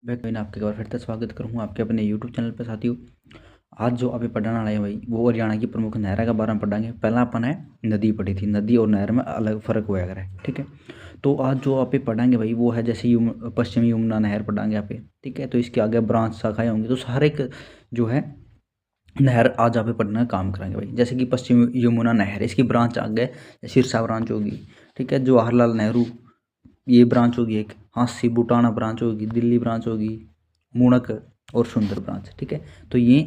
मैं आपके एक बार फिर से स्वागत करूँ आपके अपने यूट्यूब चैनल पर साथियों। आज जो अभी पढ़ने वाला है भाई वो हरियाणा की प्रमुख नहर के बारे में पढ़ेंगे। पहला अपन है नदी पढ़ी थी, नदी और नहर में अलग फ़र्क हुआ है, ठीक है। तो आज जो आप पढ़ेंगे भाई वो है जैसे पश्चिमी यमुना नहर पढ़ेंगे आप, ठीक है। तो इसके आगे ब्रांच शाखाएँ होंगी, तो हर एक जो है नहर आज आप पढ़ने का काम करेंगे भाई। जैसे कि पश्चिमी यमुना नहर, इसकी ब्रांच आगे सिरसा ब्रांच होगी, ठीक है। जवाहरलाल नेहरू ये ब्रांच होगी, एक हांसी बुटाना ब्रांच होगी, दिल्ली ब्रांच होगी, मूणक और सुंदर ब्रांच, ठीक है। तो ये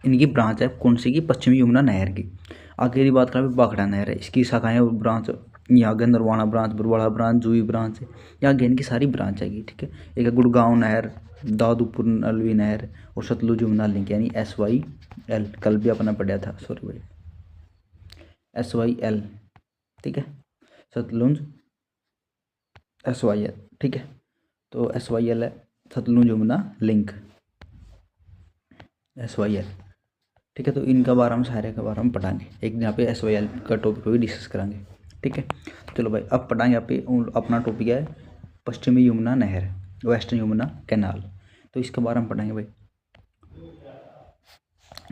इनकी ब्रांच है कौन सी की, पश्चिमी यमुना नहर की। आगे की बात करें बाखड़ा नहर है, इसकी शाखाएं और ब्रांच यहाँ आगे नरवाना ब्रांच, बरवाड़ा ब्रांच, जूही ब्रांच है, यहाँ आगे इनकी सारी ब्रांच आएगी, ठीक है। एक है गुड़गांव नहर, दादूपुर नलवी नहर और सतलुज यमुना लिंक यानी SYL। कल भी अपना पढ़ा था, सॉरी भाई, SYL, ठीक है। सतलुज SYL, ठीक है। तो SYL है सतलुज यमुना लिंक, SYL, ठीक है। तो इनका बारे में सारे के बारे में पढ़ाएंगे, एक दिन यहाँ पे SYL का टॉपिक भी डिस्कस करेंगे, ठीक है। चलो भाई अब पढ़ाएंगे यहाँ पे अपना टॉपिक है पश्चिमी यमुना नहर, वेस्टर्न यमुना कैनाल। तो इसके बारे में पढ़ाएंगे भाई।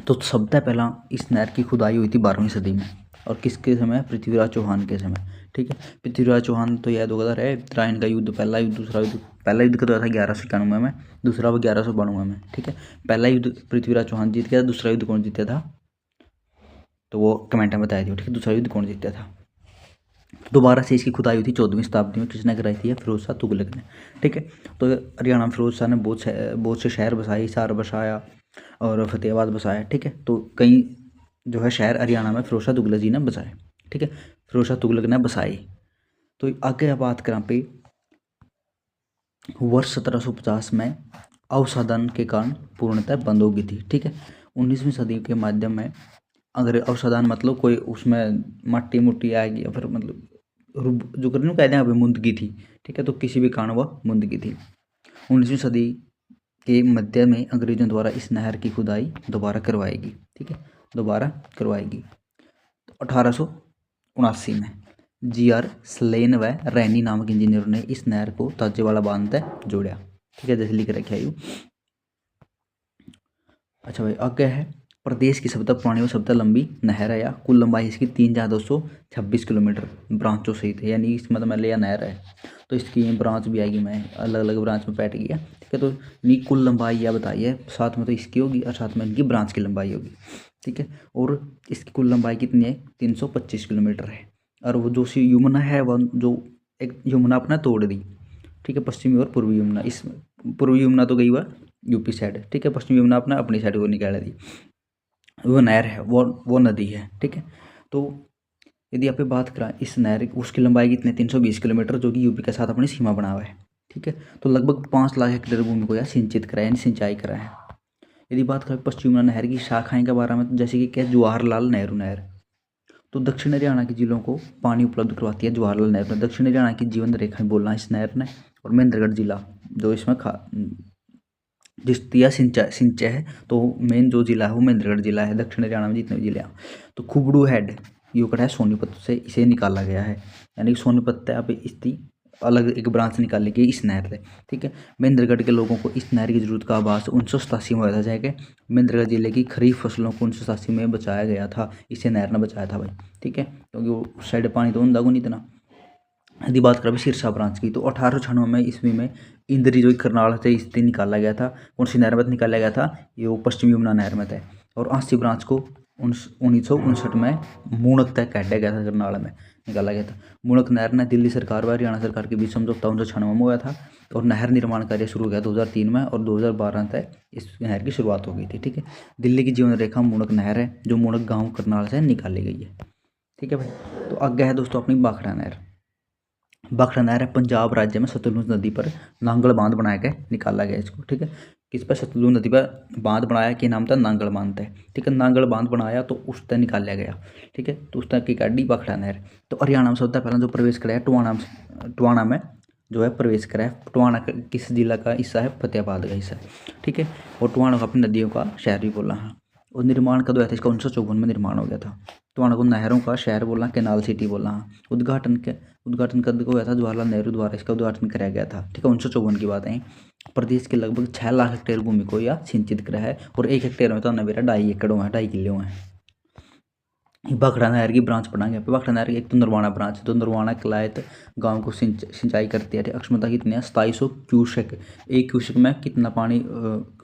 तो सबसे पहला इस नहर की खुदाई हुई थी 12वीं सदी में, और किसके समय, पृथ्वीराज चौहान के समय, ठीक है। पृथ्वीराज चौहान तो याद होगा है उत्तरायण का युद्ध, पहला युद्ध, दूसरा युद्ध। पहला युद्ध का था 1191 में, दूसरा वो 1192 में, ठीक है। पहला युद्ध पृथ्वीराज चौहान जीत गया, दूसरा युद्ध कौन जीता था तो वो कमेंट में बताया थी, ठीक है। दूसरा युद्ध कौन जीता था। दोबारा से इसकी खुदाई हुई थी 14वीं शताब्दी में, किसने कराई थी, फिरोज शाह तुगलक ने, ठीक है। तो हरियाणा में फिरोज शाह ने बहुत से शहर बसाए, हिसार बसाया और फतेहाबाद बसाया, ठीक है। तो कई जो है शहर हरियाणा में फिरोज शाह तुगलक जी ने बसाए, ठीक है, फिरोज शाह तुगलक ने बसाए। तो आगे बात करें पे वर्ष 1750 में अवसादन के कारण पूर्णतः बंद हो गई थी, ठीक है। 19वीं सदी के माध्यम में अगर अवसादन मतलब कोई उसमें मट्टी मुट्टी आएगी या फिर मतलब जो करने कहते हैं अभी मुंदगी थी, ठीक है। तो किसी भी कारण वह मुंदगी थी। 19वीं सदी के मध्य में अंग्रेजों द्वारा इस नहर की खुदाई दोबारा करवाएगी, ठीक है, दोबारा करवाएगी। 1879 में GR स्लेन व रैनी नामक इंजीनियर ने इस नहर को ताजेवाला बांध तक जोड़ा, ठीक है, जैसे लिख रखा है। अच्छा भाई आगे है प्रदेश की सबसे पुरानी और सबसे लंबी नहर है, या कुल लंबाई इसकी 3,226 किलोमीटर ब्रांचों सहित है, यानी इसमें मतलब लिया नहर है तो इसकी ब्रांच भी आएगी, मैं अलग अलग ब्रांच में बैठ गया, ठीक है। तो इनकी कुल लंबाई यह बताइए, साथ में तो इसकी होगी और साथ में इनकी ब्रांच की लंबाई होगी, ठीक है। और इसकी कुल लंबाई कितनी है, 325 किलोमीटर है। और वो जो सी यमुना है वह जो एक यमुना अपना तोड़ दी, ठीक है, पश्चिमी और पूर्वी यमुना। इस पूर्वी यमुना तो गई वह यूपी साइड, ठीक है, पश्चिमी यमुना अपना अपनी साइड को निकाल दी, वो नहर है, वो नदी है, ठीक है। तो यदि आप बात करें इस नहर उसकी लंबाई कितनी, 320 किलोमीटर, जो कि यूपी के साथ अपनी सीमा बना हुआ है, ठीक है। तो लगभग 5 लाख हेक्टेयर भूमि को यह सिंचित करा है, यानी सिंचाई करा है। यदि बात करें पश्चिम यमुना नहर की शाखाएं के बारे में, तो जैसे कि क्या, जवाहरलाल नेहरू नहर, तो दक्षिण हरियाणा के जिलों को पानी उपलब्ध करवाती है जवाहरलाल नेहरू ने। दक्षिण हरियाणा की जीवन रेखा बोलना इस नहर ने। और महेंद्रगढ़ जिला जो इसमें जिसतिया सिंचाई है, तो मेन जो जिला है वो महेंद्रगढ़ जिला है, दक्षिण हरियाणा में जितने भी जिले हैं। तो खुबड़ू हेड यूकट है सोनीपत से, इसे निकाला गया है, यानी सोनीपत है अब इसकी अलग एक ब्रांच निकाली गई इस नहर से, ठीक है। महेंद्रगढ़ के लोगों को इस नहर की जरूरत का आभास 1987 में हुआ था, जाके महेंद्रगढ़ जिले की खरीफ फसलों को 1987 में बचाया गया था, इसे नहर ने बचाया था भाई, ठीक है, क्योंकि उस साइड पानी तो होंदा को नहीं इतना। यदि बात करें सिरसा ब्रांच की, तो 1896 में ईस्वी में इंद्री जो करनाल से इससे निकाला गया था, कौन सी नहर में निकाला गया था, ये वो पश्चिमी यमुना नहर में था। और आंसी ब्रांच को 1959 में मूणक तक काटा गया था, करनाल में निकाला गया था। मूणक नहर ने दिल्ली सरकार व हरियाणा सरकार के बीच समझौता 1996 में हुआ था, और नहर निर्माण कार्य शुरू हुआ 2003 में, और 2012 तक इस नहर की शुरुआत हो गई थी, ठीक है। दिल्ली की जीवन रेखा मूणक नहर है, जो मूणक गाँव करनाल से निकाली गई है, ठीक है भाई। तो आगे है दोस्तों अपनी बाखड़ा नहर। बाखड़ा नहर है पंजाब राज्य में सतलुज नदी पर नांगल बांध बना के निकाला गया इसको, ठीक है। किस पर, सतलुज नदी पर बांध बनाया, कि नाम था नांगल बांध है, ठीक है। नांगल बांध बनाया तो उस तक निकाला गया, ठीक है। तो उस तक की काटी बाखड़ा नहर। तो हरियाणा में सबसे पहला जो प्रवेश कराया टुआना में जो है प्रवेश करा है। टुआना किस जिला का हिस्सा है, फतेहाबाद का हिस्सा है, ठीक है। और टुआना को अपनी नदियों का शहर भी बोला है। और निर्माण कब हुआ था इसका, 1954 में निर्माण हो गया था। टुआना को नहरों का शहर बोला, कैनाल सिटी बोला। उद्घाटन कब हुआ था, जवाहरलाल नेहरू द्वारा इसका उद्घाटन कराया गया था, ठीक है, 1954 की बात है। प्रदेश के लगभग 6 लाख हेक्टेयर भूमि को यह सिंचित करा है। और 1 हेक्टेयर में तो मेरा 2.5 एकड़ है, 2.5 किले हैं। भाखड़ा नहर की ब्रांच पढ़ाएंगे यहाँ पे। भाखड़ा नहर की एक तो नरवाना ब्रांच है, तो नरवाना कलायत गांव को सिंचाई करती है। अक्षमता कितनी है? 2700 क्यूसेक। 1 क्यूसेक में कितना पानी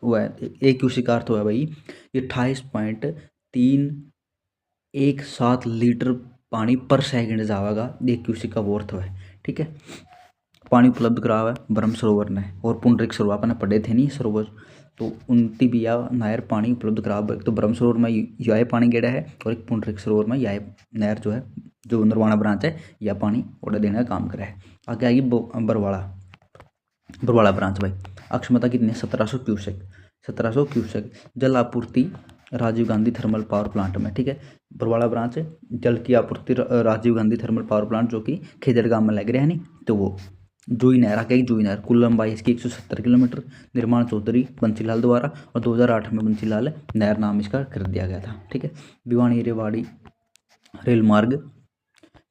हुआ है? 1 क्यूसेक का अर्थ हुआ है भाई ये 28.317 लीटर पानी पर सेकंड जाएगा। 1 क्यूसेक का वो अर्थ है, ठीक है। पानी उपलब्ध करा हुआ है ब्रह्म सरोवर ने और पुंडरिक सरोवर, अपन पढ़े थे नहीं सरोवर, तो उनती भी या नहर पानी उपलब्ध करा हुआ है। एक तो ब्रह्म सरोवर में यह पानी गेड़ा है और एक पुंडरिक सरोवर में यह नहर जो है, जो नरवाना ब्रांच है, यह पानी ऑर्डर देने का काम करा है। आगे आएगी बरवाड़ा ब्रांच भाई। अक्षमता कितनी है? 1700 क्यूसेक। 1700 क्यूसेक जल आपूर्ति Rajiv Gandhi thermal power plant में, ठीक है। बरवाड़ा ब्रांच जल की आपूर्ति Rajiv Gandhi thermal power plant जो कि खेजड़ गांव में लग रहा है नहीं, तो वो जूही नहर आगे। जूही नहर कुल लंबाई इसकी 170 किलोमीटर। निर्माण चौधरी बंसीलाल द्वारा और 2008 में बंसीलाल नहर नाम इसका कर दिया गया था, ठीक है। भिवानी रेवाड़ी रेल मार्ग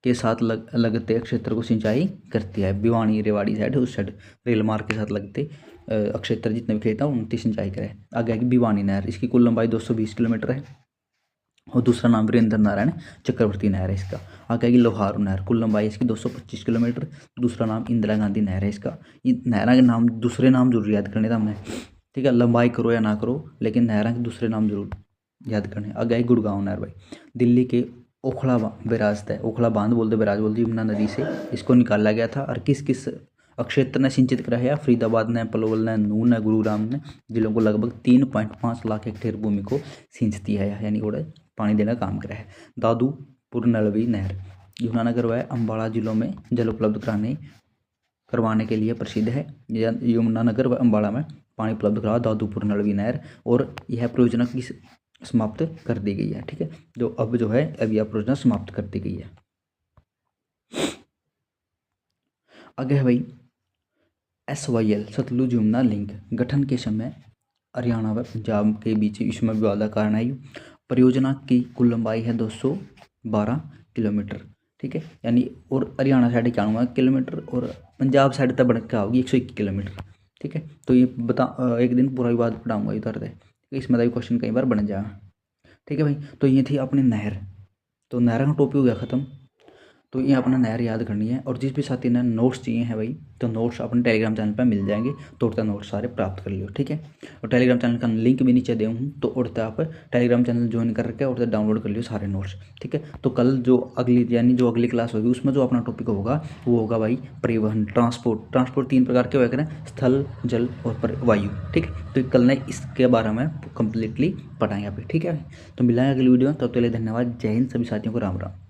के साथ लगते क्षेत्र को सिंचाई करती है। भिवानी रेवाड़ी साइड, उस साइड रेल मार्ग के साथ लगते क्षेत्र जितने भी खेत हैं उनकी सिंचाई करे। आगे आएगी भिवानी नहर, इसकी कुल लंबाई 220 किलोमीटर है और दूसरा नाम वीरेंद्र नारायण चक्रवर्ती नहर है इसका। आगे आएगी लोहारू नहर, कुल लंबाई इसकी 225 किलोमीटर। दूसरा नाम इंदिरा गांधी नहर है इसका। ये नहर के नाम, दूसरे नाम जरूर याद करने था हमने, ठीक है। लंबाई करो या ना करो, लेकिन नहर के दूसरे नाम जरूर याद करने। आगे आई गुड़गांव नहर भाई, दिल्ली के ओखला बैराज है, ओखला बांध बोलते, बैराज बोलते, यमुना नदी से इसको निकाला गया था। और किस किस क्षेत्र ने सिंचित करा है? फरीदाबाद ने, पलवल ने, नून ने, गुरुग्राम ने जिलों को लगभग 3.5 लाख हेक्टेयर भूमि को सिंचती है, यानी वो पानी देने का काम करा है। दादूपुर नलवी नहर यमुनानगर व अम्बाला जिलों में जल उपलब्ध करवाने के लिए प्रसिद्ध है। यमुनानगर व अम्बाला में पानी उपलब्ध करा दादूपुर नलवी नहर, और यह परियोजना की समाप्त कर दी गई है, ठीक है। अब यह परियोजना समाप्त कर दी गई है। आगे है भाई SYL सतलुज यमुना लिंक गठन के समय हरियाणा व पंजाब के बीच इसमें विवाद का कारण है। परियोजना की कुल लंबाई है 212 किलोमीटर, ठीक है, यानी, और हरियाणा साइड 91 किलोमीटर और पंजाब साइड तक बढ़ के होगी 121 किलोमीटर, ठीक है। तो ये एक दिन पूरा विवाद पढ़ाऊंगा इधर से, इसमें भी क्वेश्चन कई बार बन जाएगा, ठीक है भाई। तो ये थी अपनी नहर, तो नहर का टॉपिक हो गया ख़त्म। तो ये अपना नहर याद करनी है। और जिस भी साथी ने नोट्स चाहिए हैं भाई, तो नोट्स अपने टेलीग्राम चैनल पर मिल जाएंगे, तो उड़ता नोट्स सारे प्राप्त कर लियो, ठीक है। और टेलीग्राम चैनल का लिंक भी नीचे दे हूँ, तो उड़ता आप टेलीग्राम चैनल ज्वाइन करके उड़ता डाउनलोड कर लियो सारे नोट्स, ठीक है। तो कल जो अगली क्लास होगी उसमें जो अपना टॉपिक होगा वो होगा भाई परिवहन, ट्रांसपोर्ट 3 प्रकार के होगा, स्थल, जल और वायु, ठीक है। तो कल ने इसके बारे में कम्प्लीटली पढ़ाएंगे आप, ठीक है। तो मिलाएंगे अगली वीडियो, तब तक के लिए धन्यवाद। जय हिंद सभी साथियों को, राम राम।